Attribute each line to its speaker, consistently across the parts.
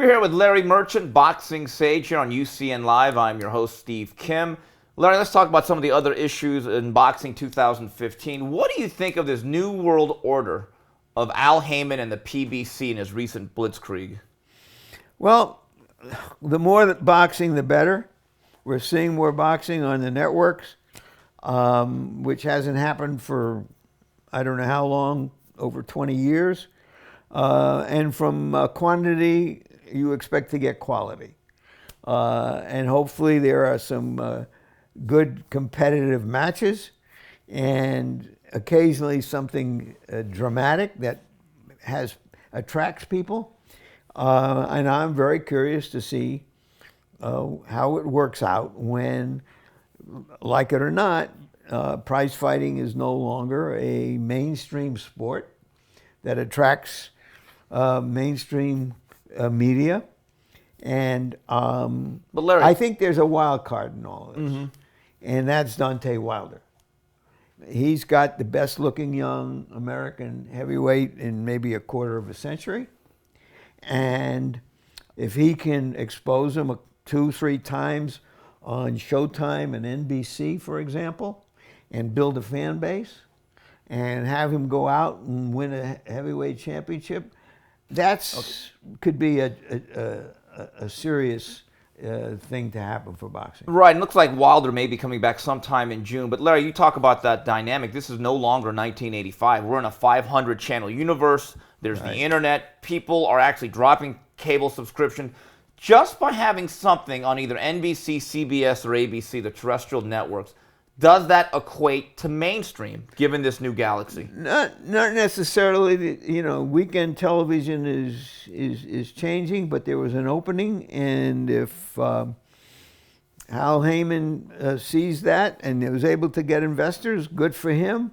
Speaker 1: We're here with Larry Merchant, boxing sage here on UCN Live. I'm your host, Steve Kim. Larry, let's talk about some of the other issues in boxing 2015. What do you think of this new world order of Al Haymon and the PBC in his recent blitzkrieg?
Speaker 2: Well, the more boxing, the better. We're seeing more boxing on the networks, which hasn't happened for I don't know how long, over 20 years. And from quantity, you expect to get quality. And hopefully there are some good competitive matches and occasionally something dramatic that attracts people. And I'm very curious to see how it works out when, like it or not, prize fighting is no longer a mainstream sport that attracts mainstream media. And
Speaker 1: But Larry,
Speaker 2: I think there's a wild card in all of this, and that's Deontay Wilder. He's got the best looking young American heavyweight in maybe a quarter of a century. And if he can expose him 2-3 times on Showtime and NBC, for example, and build a fan base and have him go out and win a heavyweight championship, could be a serious thing to happen for boxing.
Speaker 1: right, it looks like Wilder may be coming back sometime in June. But Larry, you talk about that dynamic. This is no longer 1985. We're in a 500-channel universe. There's the internet. People are actually dropping cable subscription just by having something on either NBC, CBS, or ABC, the terrestrial networks. Does that equate to mainstream, given this new galaxy?
Speaker 2: Not necessarily. Weekend television is changing, but there was an opening, and if Al Haymon sees that and was able to get investors, good for him.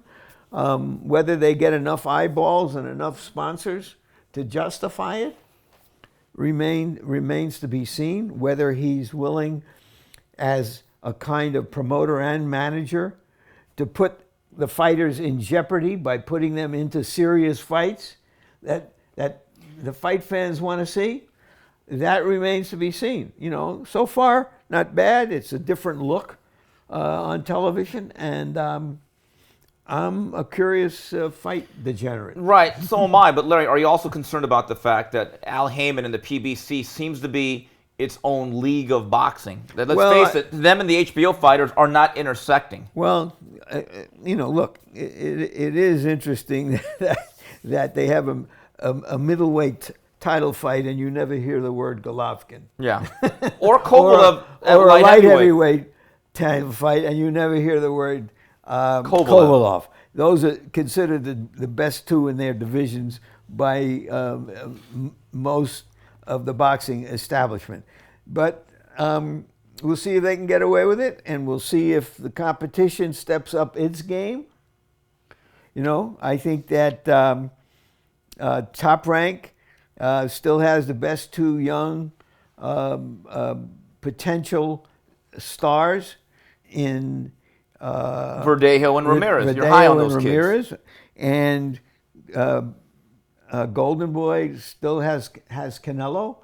Speaker 2: Whether they get enough eyeballs and enough sponsors to justify it remains to be seen. Whether he's willing, as a kind of promoter and manager, to put the fighters in jeopardy by putting them into serious fights that the fight fans want to see, that remains to be seen. So far, not bad. It's a different look on television, and I'm a curious fight degenerate.
Speaker 1: Right, so am I. But Larry, are you also concerned about the fact that Al Haymon and the PBC seems to be its own league of boxing? Let's face it, them and the HBO fighters are not intersecting.
Speaker 2: Well, look, it is interesting that they have a middleweight title fight and you never hear the word Golovkin.
Speaker 1: Yeah. Or Kovalev
Speaker 2: or a light heavyweight title fight and you never hear the word Kovalev. Those are considered the best two in their divisions by most of the boxing establishment. But we'll see if they can get away with it, and we'll see if the competition steps up its game. I think that Top Rank still has the best two young potential stars in
Speaker 1: Verdejo and Ramirez. You're high on those kids.
Speaker 2: And Golden Boy still has Canelo.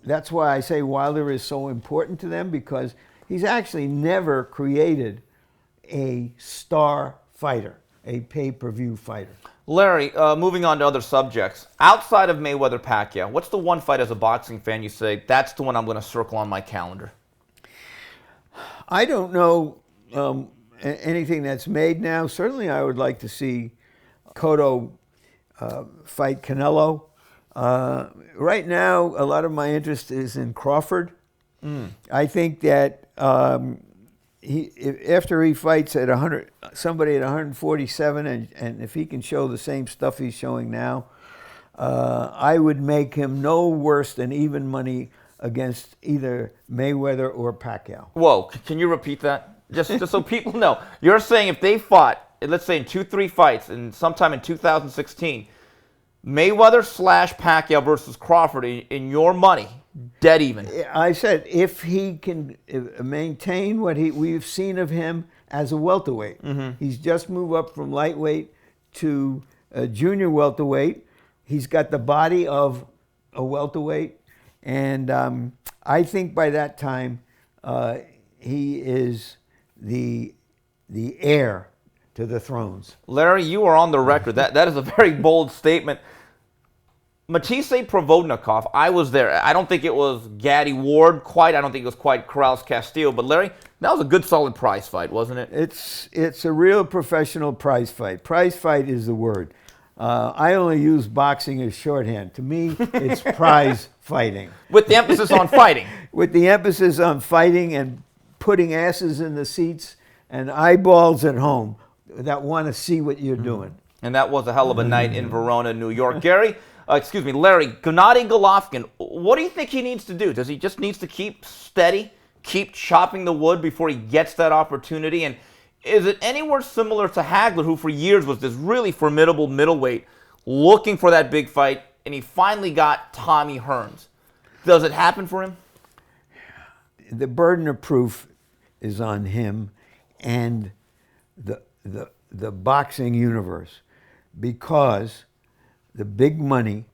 Speaker 2: That's why I say Wilder is so important to them, because he's actually never created a star fighter, a pay-per-view fighter.
Speaker 1: Larry, moving on to other subjects. Outside of Mayweather-Pacquiao, what's the one fight as a boxing fan you say, that's the one I'm going to circle on my calendar?
Speaker 2: I don't know anything that's made now. Certainly I would like to see Cotto fight Canelo. Right now, a lot of my interest is in Crawford. I think that after he fights at somebody at 147, and if he can show the same stuff he's showing now, I would make him no worse than even money against either Mayweather or Pacquiao.
Speaker 1: Whoa, can you repeat that? Just so people know. You're saying if they fought, let's say in 2-3 fights, and sometime in 2016, Mayweather/Pacquiao versus Crawford, in your money, dead even.
Speaker 2: I said if he can maintain what we've seen of him as a welterweight. He's just moved up from lightweight to junior welterweight. He's got the body of a welterweight, and I think by that time he is the heir to the thrones.
Speaker 1: Larry, you are on the record. That is a very bold statement. Matisse Provodnikov, I was there. I don't think it was Gennady Ward quite. I don't think it was quite Corrales Castille. But Larry, that was a good, solid prize fight, wasn't it?
Speaker 2: It's a real professional prize fight. Prize fight is the word. I only use boxing as shorthand. To me, it's prize fighting.
Speaker 1: With the emphasis on fighting.
Speaker 2: With the emphasis on fighting and putting asses in the seats and eyeballs at home that want to see what you're doing.
Speaker 1: And that was a hell of a night in Verona, New York. Larry, Gennady Golovkin, what do you think he needs to do? Does he just needs to keep steady, keep chopping the wood before he gets that opportunity? And is it anywhere similar to Hagler, who for years was this really formidable middleweight, looking for that big fight, and he finally got Tommy Hearns? Does it happen for him?
Speaker 2: The burden of proof is on him and the boxing universe, because the big money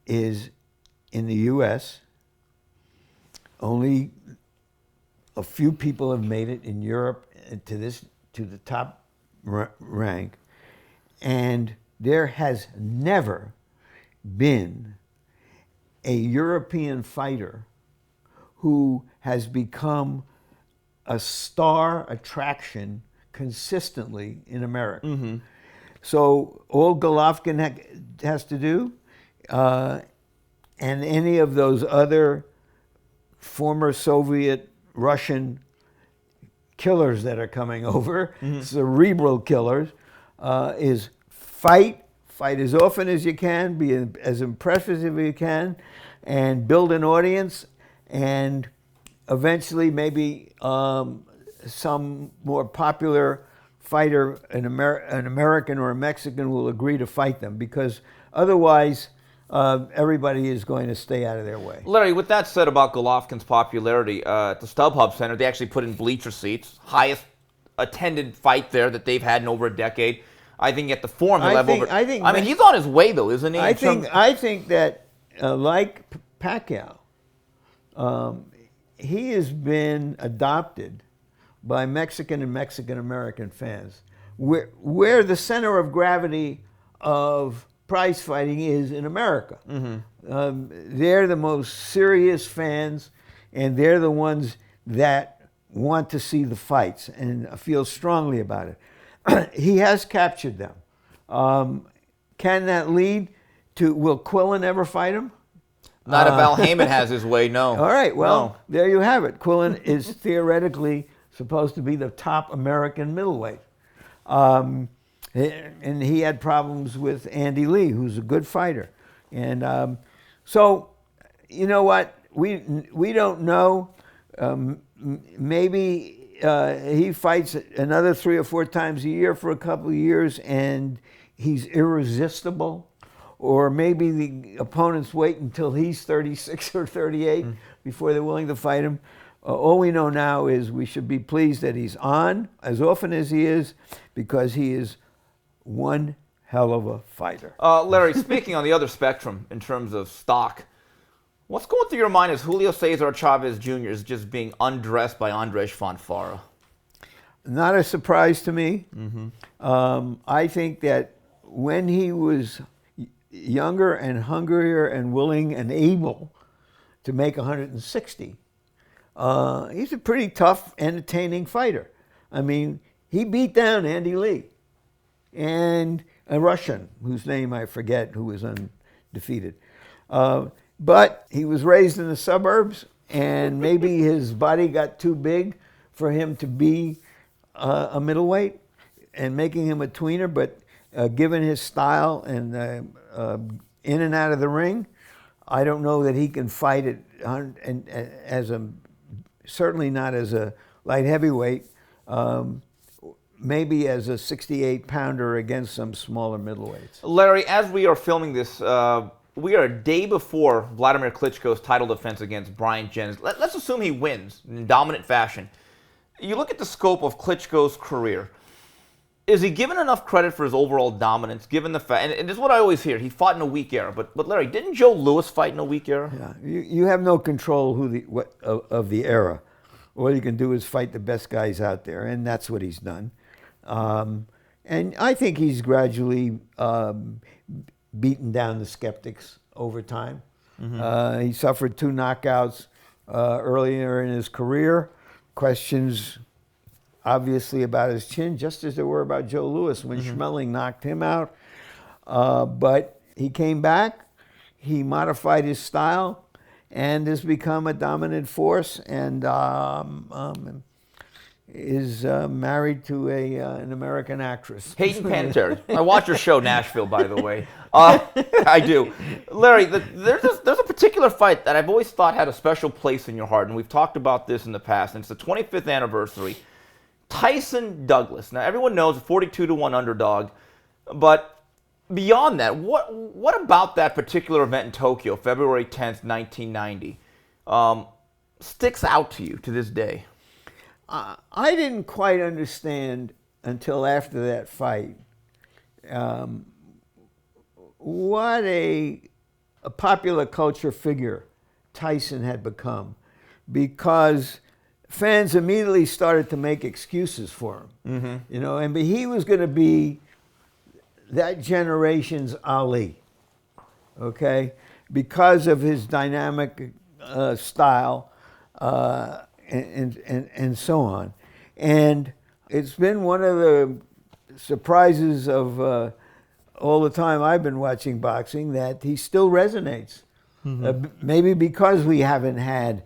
Speaker 2: is in the U.S. Only a few people have made it in Europe to the top rank, and there has never been a European fighter who has become a star attraction consistently in America. Mm-hmm. So all Golovkin has to do, and any of those other former Soviet, Russian killers that are coming over, cerebral killers, is fight as often as you can, be as impressive as you can, and build an audience, and eventually maybe some more popular fighter, an American or a Mexican, will agree to fight them, because otherwise everybody is going to stay out of their way.
Speaker 1: Larry, with that said about Golovkin's popularity, at the StubHub Center, they actually put in bleacher seats, highest attended fight there that they've had in over a decade. I think at the forum level, I mean, he's on his way though, isn't he?
Speaker 2: I think that like Pacquiao, he has been adopted by Mexican and Mexican-American fans, where the center of gravity of prize fighting is in America. Mm-hmm. They're the most serious fans, and they're the ones that want to see the fights and feel strongly about it. He has captured them. Can that lead to, will Quillen ever fight him?
Speaker 1: Not if Al Heyman has his way, no.
Speaker 2: All right, well,
Speaker 1: no.
Speaker 2: There you have it. Quillen is theoretically supposed to be the top American middleweight. And he had problems with Andy Lee, who's a good fighter. And so, you know what? We don't know. Maybe he fights another 3 or 4 times a year for a couple of years, and he's irresistible. Or maybe the opponents wait until he's 36 or 38 before they're willing to fight him. All we know now is we should be pleased that he's on as often as he is, because he is one hell of a fighter.
Speaker 1: Larry, speaking on the other spectrum in terms of stock, what's going through your mind as Julio Cesar Chavez Jr. is just being undressed by Andres Fonfara?
Speaker 2: Not a surprise to me. Mm-hmm. I think that when he was younger and hungrier and willing and able to make 160, he's a pretty tough, entertaining fighter. I mean, he beat down Andy Lee and a Russian whose name I forget, who was undefeated. But he was raised in the suburbs, and maybe his body got too big for him to be a middleweight, and making him a tweener. But given his style and in and out of the ring, I don't know that he can fight it certainly not as a light heavyweight, maybe as a 68-pounder against some smaller middleweights.
Speaker 1: Larry, as we are filming this, we are a day before Vladimir Klitschko's title defense against Brian Jennings. Let's assume he wins in dominant fashion. You look at the scope of Klitschko's career. Is he given enough credit for his overall dominance, given the fact, and this is what I always hear, he fought in a weak era, but Larry, didn't Joe Louis fight in a weak era?
Speaker 2: Yeah, you have no control of the era. All you can do is fight the best guys out there, and that's what he's done. And I think he's gradually beaten down the skeptics over time. He suffered 2 knockouts earlier in his career. Questions, obviously, about his chin, just as there were about Joe Louis when Schmeling knocked him out. But he came back, he modified his style, and has become a dominant force, and is married to an American actress.
Speaker 1: Hayden Panettiere. I watch your show, Nashville, by the way. I do. Larry, there's a particular fight that I've always thought had a special place in your heart, and we've talked about this in the past, and it's the 25th anniversary. Tyson Douglas. Now, everyone knows a 42-1 underdog, but beyond that, what about that particular event in Tokyo, February 10th, 1990, sticks out to you to this day?
Speaker 2: I didn't quite understand until after that fight what a popular culture figure Tyson had become, because fans immediately started to make excuses for him. You know, and he was going to be that generation's Ali, okay, because of his dynamic style. And so on. And it's been one of the surprises of all the time I've been watching boxing that he still resonates. Maybe because we haven't had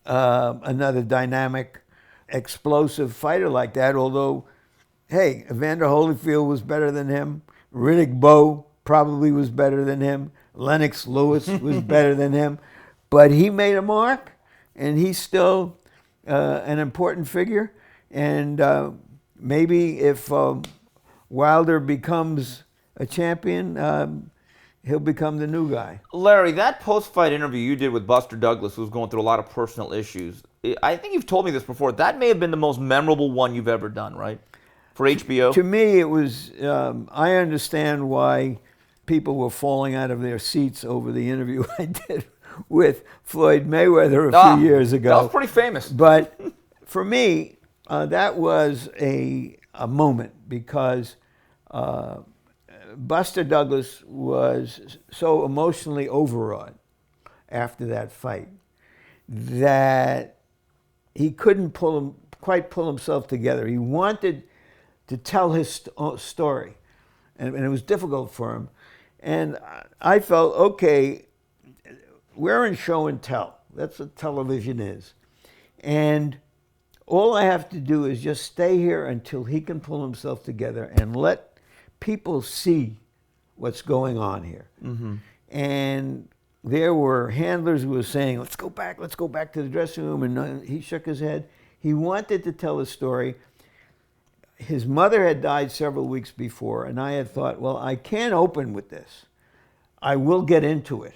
Speaker 2: another dynamic, explosive fighter like that, although, hey, Evander Holyfield was better than him. Riddick Bowe probably was better than him. Lennox Lewis was better than him. But he made a mark. And he's still an important figure. And maybe if Wilder becomes a champion, he'll become the new guy.
Speaker 1: Larry, that post-fight interview you did with Buster Douglas, who was going through a lot of personal issues, I think you've told me this before, that may have been the most memorable one you've ever done, right? For HBO?
Speaker 2: To me, it was, I understand why people were falling out of their seats over the interview I did with Floyd Mayweather a few years ago.
Speaker 1: That was pretty famous.
Speaker 2: But for me, that was a moment, because Buster Douglas was so emotionally overawed after that fight that he couldn't quite pull himself together. He wanted to tell his story, and it was difficult for him. And I felt, okay, we're in show and tell. That's what television is. And all I have to do is just stay here until he can pull himself together and let people see what's going on here. And there were handlers who were saying, let's go back to the dressing room. And he shook his head. He wanted to tell a story. His mother had died several weeks before, and I had thought, well, I can't open with this. I will get into it.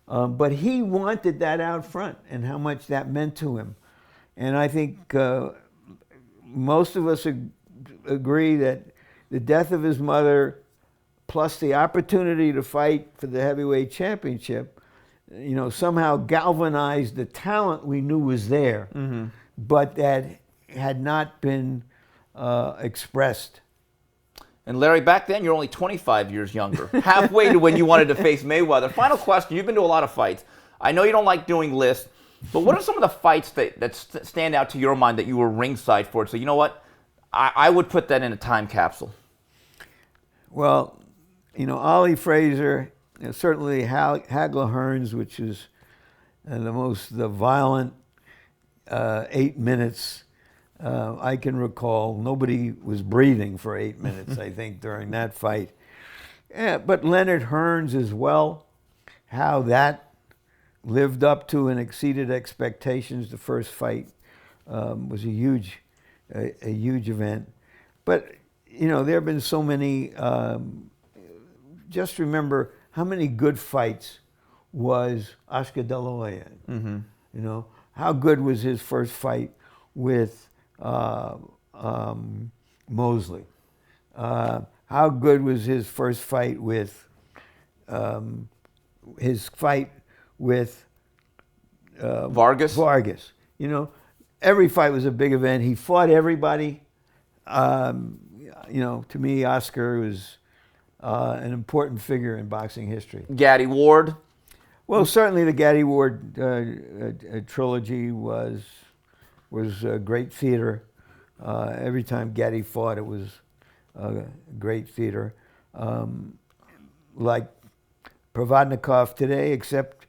Speaker 2: But he wanted that out front, and how much that meant to him. And I think most of us agree that the death of his mother, plus the opportunity to fight for the heavyweight championship, you know, somehow galvanized the talent we knew was there, but that had not been expressed.
Speaker 1: And Larry, back then, you're only 25 years younger, halfway to when you wanted to face Mayweather. Final question, you've been to a lot of fights. I know you don't like doing lists, but what are some of the fights that stand out to your mind that you were ringside for? So, you know what, I would put that in a time capsule.
Speaker 2: Well, you know, Ollie Fraser, you know, certainly Hagler Hearns, which is the violent 8 minutes I can recall. Nobody was breathing for 8 minutes, I think, during that fight. Yeah, but Leonard Hearns as well, how that lived up to and exceeded expectations. The first fight was a huge event. But, you know, there have been so many, just remember how many good fights was Oscar De La Hoya in. You know, how good was his first fight with Mosley. How good was his first fight with
Speaker 1: Vargas?
Speaker 2: Vargas. Every fight was a big event. He fought everybody. To me, Oscar was an important figure in boxing history.
Speaker 1: Gennady Ward?
Speaker 2: Well, certainly the Gennady Ward trilogy was great theater. Every time Gennady fought, it was great theater. Like Provodnikov today, except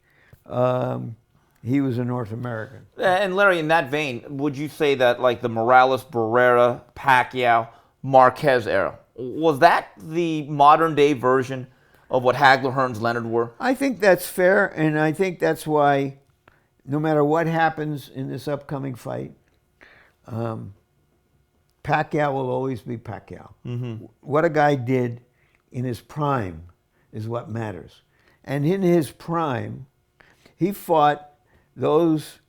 Speaker 2: he was a North American.
Speaker 1: And Larry, in that vein, would you say that like the Morales, Barrera, Pacquiao, Marquez era, was that the modern day version of what Hagler, Hearns, Leonard were?
Speaker 2: I think that's fair, and I think that's why no matter what happens in this upcoming fight, Pacquiao will always be Pacquiao. Mm-hmm. What a guy did in his prime is what matters. And in his prime, he fought those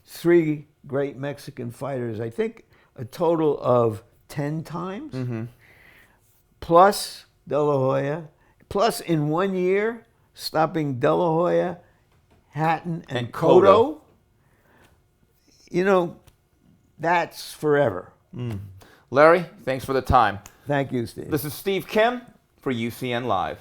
Speaker 2: three great Mexican fighters, I think a total of 10 times, plus De La Hoya, plus in 1 year, stopping De La Hoya, Hatton, and Cotto. That's forever.
Speaker 1: Larry, thanks for the time.
Speaker 2: Thank you, Steve.
Speaker 1: This is Steve Kim for UCN Live.